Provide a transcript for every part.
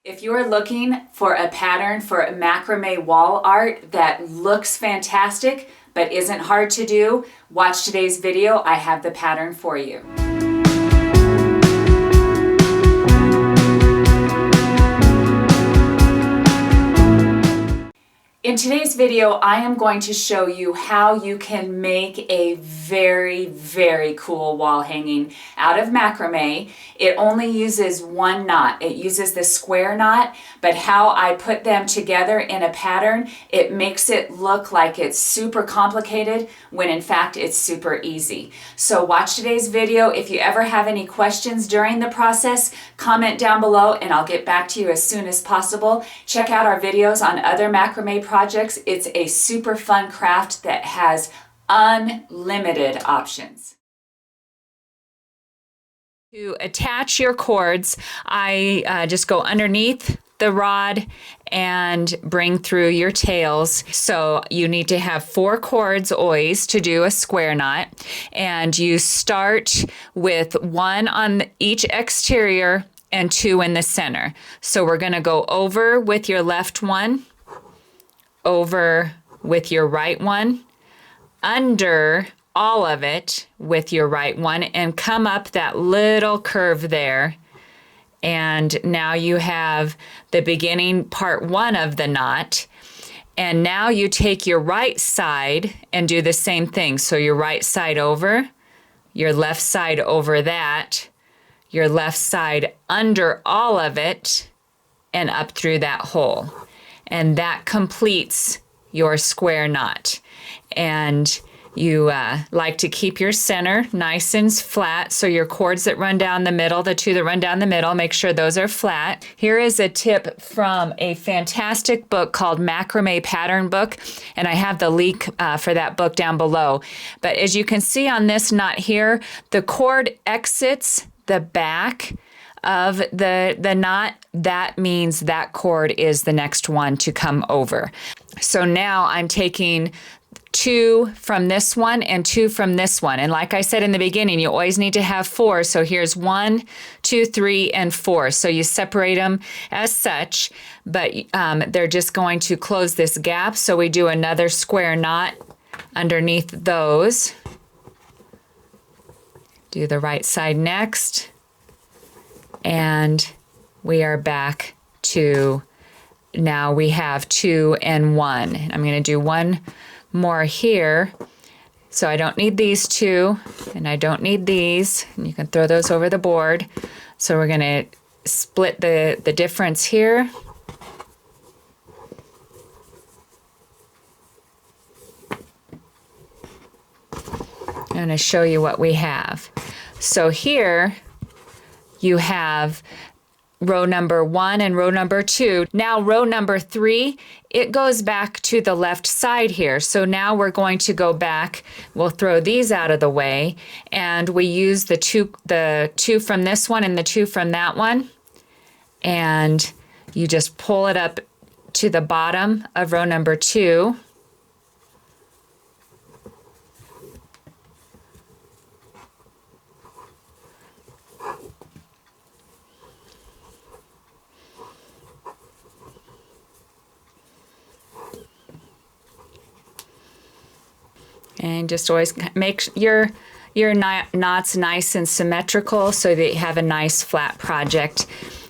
If you're looking for a pattern for macrame wall art that looks fantastic but isn't hard to do, watch today's video. I have the pattern for you. In today's video, I am going to show you how you can make a very, very cool wall hanging out of macrame. It only uses one knot. It uses the square knot, but how I put them together in a pattern, it makes it look like it's super complicated when in fact it's super easy. So watch today's video. If you ever have any questions during the process, comment down below and I'll get back to you as soon as possible. Check out our videos on other macrame projects. It's a super fun craft that has unlimited options. To attach your cords, I just go underneath the rod and bring through your tails. So you need to have 4 cords always to do a square knot, and you start with 1 on each exterior and 2 in the center. So we're going to go over with your left one, over with your right one, under all of it with your right one, and come up that little curve there. And now you have the beginning part 1 of the knot. And now you take your right side and do the same thing. So your right side over, your left side over that, your left side under all of it, and up through that hole. And that completes your square knot. And you like to keep your center nice and flat, so your cords that run down the middle, the 2 that run down the middle, make sure those are flat. Here is a tip from a fantastic book called Macrame Pattern Book, and I have the link for that book down below. But as you can see on this knot here, the cord exits the back of the knot. That means that cord is the next one to come over. So now I'm taking 2 from this one and 2 from this one. And like I said in the beginning, you always need to have 4. So here's 1, 2, 3, and 4. So you separate them as such, but they're just going to close this gap. So we do another square knot underneath those. Do the right side next. And we are back to, now we have 2 and 1. I'm going to do 1 more here. So I don't need these 2, and I don't need these. And you can throw those over the board. So we're going to split the difference here. I'm going to show you what we have. So here you have row number 1 and row number 2. Now row number 3, it goes back to the left side here. So now we're going to go back. We'll throw these out of the way, and we use the two from this one and the 2 from that one. And you just pull it up to the bottom of row number 2. And just always make your knots nice and symmetrical so that you have a nice flat project.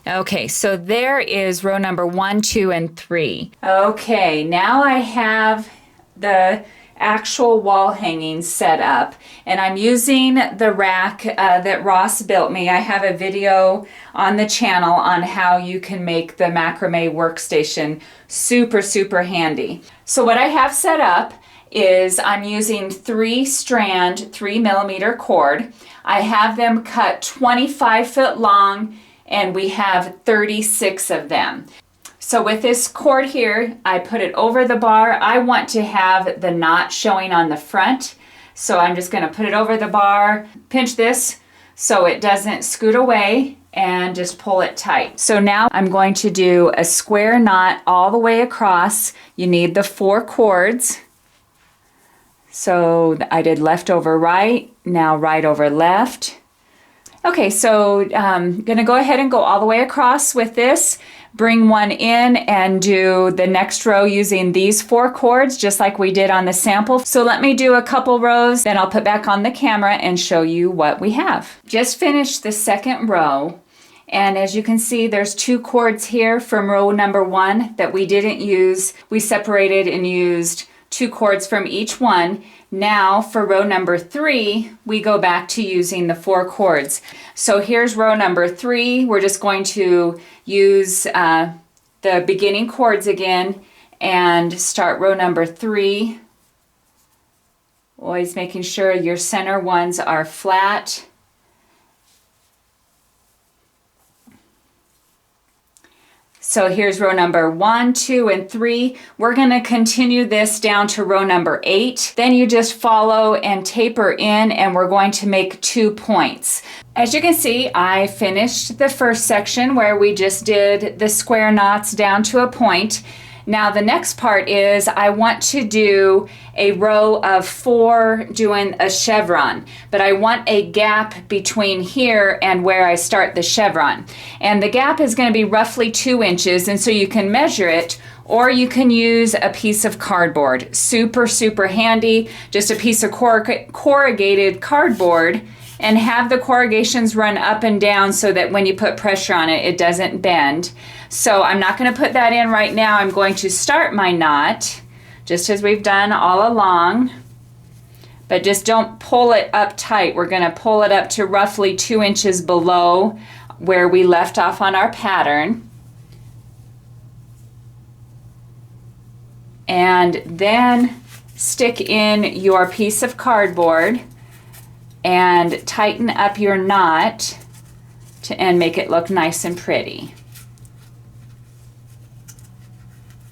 Okay, so there is row number 1, 2, and 3. Okay, now I have the actual wall hanging set up, and I'm using the rack that Ross built me. I have a video on the channel on how you can make the macrame workstation super, super handy. So what I have set up is I'm using 3-strand 3mm cord. I have them cut 25 foot long, and we have 36 of them. So with this cord here, I put it over the bar. I want to have the knot showing on the front. So I'm just going to put it over the bar, pinch this so it doesn't scoot away, and just pull it tight. So now I'm going to do a square knot all the way across. You need the 4 cords. So I did left over right, now right over left. Okay, so gonna go ahead and go all the way across with this, bring one in and do the next row using these 4 cords, just like we did on the sample. So let me do a couple rows, then I'll put back on the camera and show you what we have. Just finished the second row, and as you can see, there's 2 cords here from row number 1 that we didn't use. We separated and used 2 cords from each one. Now for row number 3, we go back to using the 4 cords. So here's row number 3. We're just going to use the beginning cords again and start row number 3. Always making sure your center ones are flat. So here's row number 1, 2, and 3. We're going to continue this down to row number 8. Then you just follow and taper in, and we're going to make 2 points. As you can see, I finished the first section where we just did the square knots down to a point. Now the next part is I want to do a row of 4 doing a chevron, but I want a gap between here and where I start the chevron. And the gap is going to be roughly 2 inches, and so you can measure it, or you can use a piece of cardboard. Super, super handy. Just a piece of corrugated cardboard, and have the corrugations run up and down so that when you put pressure on it, it doesn't bend. So I'm not going to put that in right now. I'm going to start my knot, just as we've done all along. But just don't pull it up tight. We're going to pull it up to roughly 2 inches below where we left off on our pattern. And then stick in your piece of cardboard and tighten up your knot and make it look nice and pretty.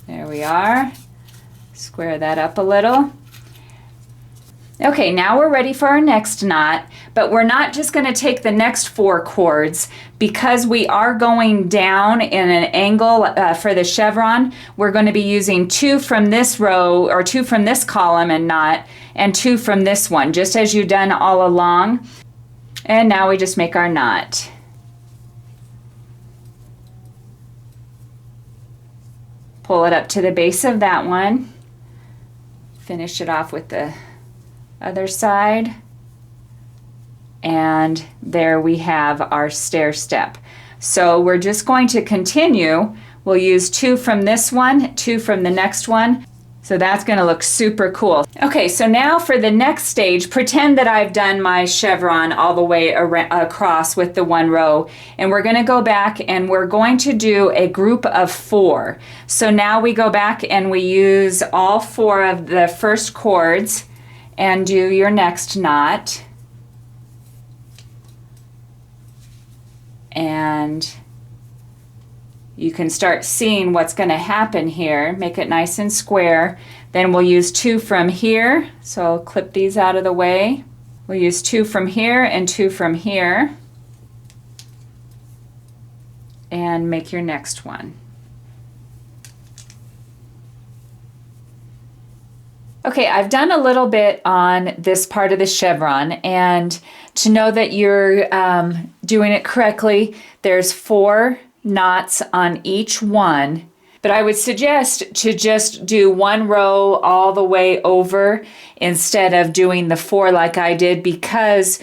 There we are. Square that up a little. Okay, now we're ready for our next knot, but we're not just going to take the next 4 cords because we are going down in an angle for the chevron. We're going to be using 2 from this row, or 2 from this column and knot, and 2 from this one, just as you've done all along. And now we just make our knot. Pull it up to the base of that one. Finish it off with the other side. And there we have our stair step. So we're just going to continue. We'll use 2 from this one, 2 from the next one. So that's going to look super cool. Okay, so now for the next stage, pretend that I've done my chevron all the way across with the 1 row, and we're going to go back and we're going to do a group of 4. So now we go back and we use all 4 of the first cords and do your next knot. And you can start seeing what's going to happen here. Make it nice and square. Then we'll use 2 from here. So I'll clip these out of the way. We'll use 2 from here and 2 from here. And make your next one. Okay, I've done a little bit on this part of the chevron, and to know that you're doing it correctly, there's 4 knots on each one, but I would suggest to just do 1 row all the way over instead of doing the 4 like I did, because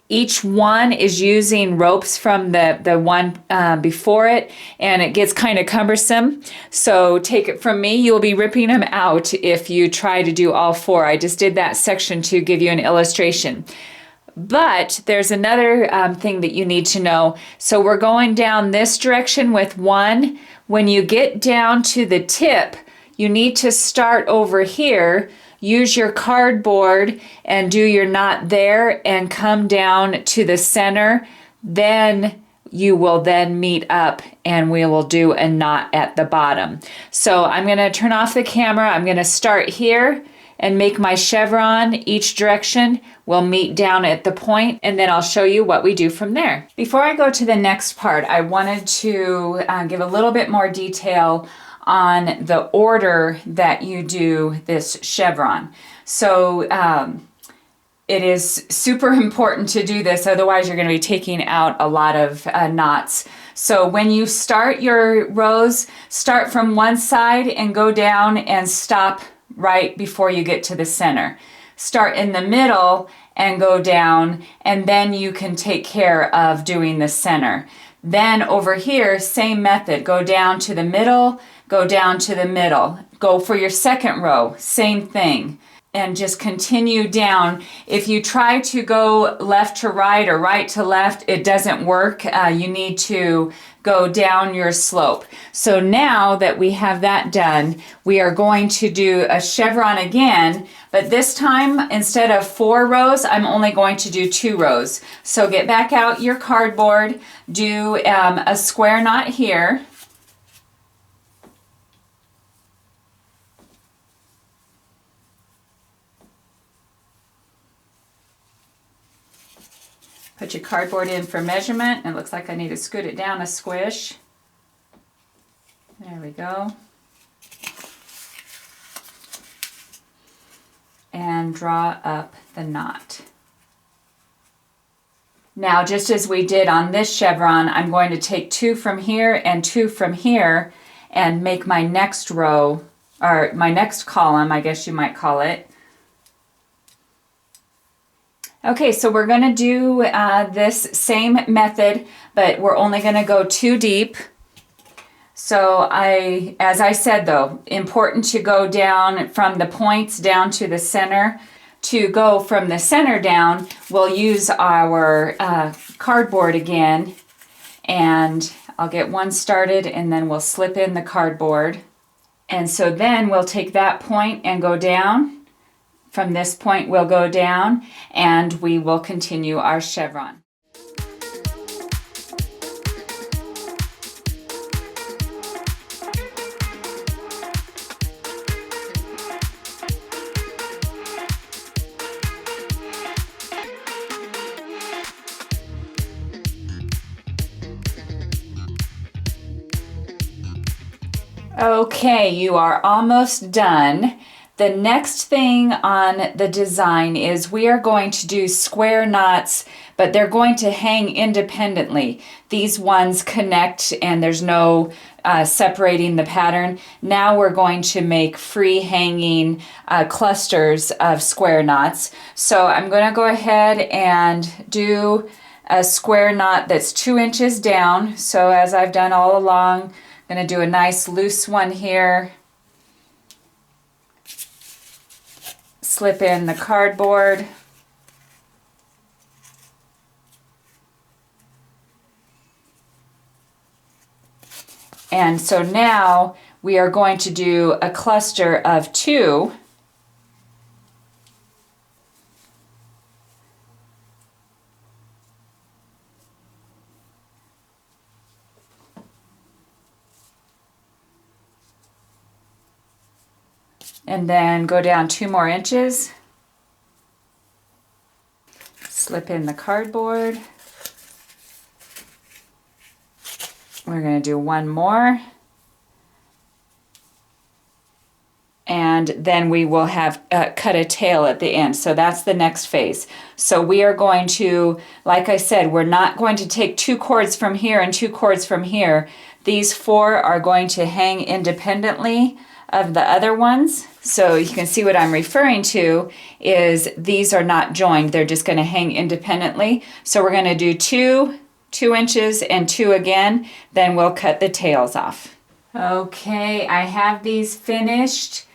each one is using ropes from the one before it, and it gets kind of cumbersome. So take it from me, you'll be ripping them out if you try to do all 4. I just did that section to give you an illustration. But there's another thing that you need to know. So we're going down this direction with 1. When you get down to the tip, you need to start over here, use your cardboard and do your knot there and come down to the center. Then you will then meet up and we will do a knot at the bottom. So I'm going to turn off the camera. I'm going to start here and make my chevron each direction. We'll meet down at the point, and then I'll show you what we do from there. Before I go to the next part, I wanted to give a little bit more detail on the order that you do this chevron. So It is super important to do this, otherwise you're going to be taking out a lot of knots. So when you start your rows, start from one side and go down and stop right before you get to the center. Start in the middle and go down, and then you can take care of doing the center. Then over here, same method, go down to the middle, go down to the middle. Go for your second row, same thing. And just continue down. If you try to go left to right or right to left, it doesn't work. You need to go down your slope. So now that we have that done, we are going to do a chevron again, but this time instead of 4 rows, I'm only going to do 2 rows. So get back out your cardboard, do a square knot here. Put your cardboard in for measurement. It looks like I need to scoot it down a squish. There we go. And draw up the knot. Now, just as we did on this chevron, I'm going to take 2 from here and 2 from here and make my next row, or my next column, I guess you might call it. Okay, so we're going to do this same method, but we're only going to go 2 deep. So as I said though, important to go down from the points down to the center. To go from the center down, we'll use our cardboard again, and I'll get one started and then we'll slip in the cardboard. And so then we'll take that point and go down. From this point we'll go down and we will continue our chevron. Okay, you are almost done. The next thing on the design is we are going to do square knots, but they're going to hang independently. These ones connect and there's no separating the pattern. Now we're going to make free hanging clusters of square knots. So I'm going to go ahead and do a square knot that's 2 inches down. So as I've done all along, I'm going to do a nice loose one here. Slip in the cardboard. And so now we are going to do a cluster of 2. And then go down 2 more inches. Slip in the cardboard. We're going to do 1 more. And then we will have cut a tail at the end. So that's the next phase. So we are going to, like I said, we're not going to take 2 cords from here and 2 cords from here. These 4 are going to hang independently of the other ones. So you can see what I'm referring to is these are not joined. They're just going to hang independently. So we're going to do 2 inches and 2 again. Then we'll cut the tails off. Okay, I have these finished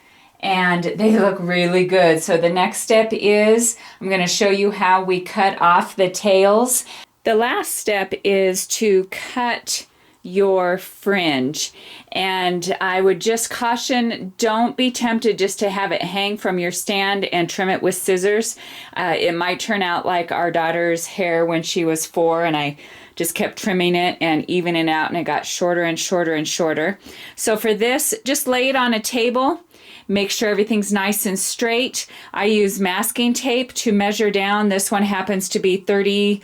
and they look really good. So the next step is I'm going to show you how we cut off the tails. The last step is to cut your fringe, and I would just caution, don't be tempted just to have it hang from your stand and trim it with scissors. It might turn out like our daughter's hair when she was 4, and I just kept trimming it and evening it out, and it got shorter and shorter and shorter. So for this, just lay it on a table. Make sure everything's nice and straight. I use masking tape to measure down. This one happens to be 32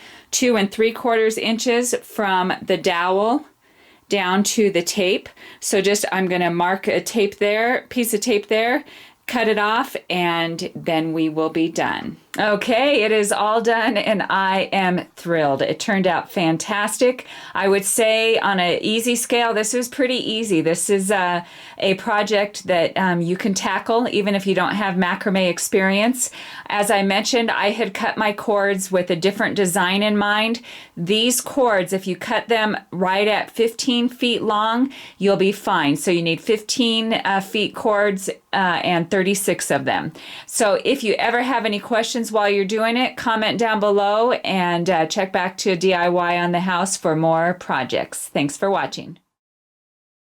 3/4 inches from the dowel down to the tape. So just I'm going to mark a tape there, piece of tape there, cut it off, and then we will be done. Okay, it is all done and I am thrilled. It turned out fantastic. I would say on an easy scale, this was pretty easy. This is a project that you can tackle even if you don't have macrame experience. As I mentioned, I had cut my cords with a different design in mind. These cords, if you cut them right at 15 feet long, you'll be fine. So you need 15 feet cords and 36 of them. So if you ever have any questions while you're doing it, comment down below and check back to DIY on the house for more projects. Thanks for watching.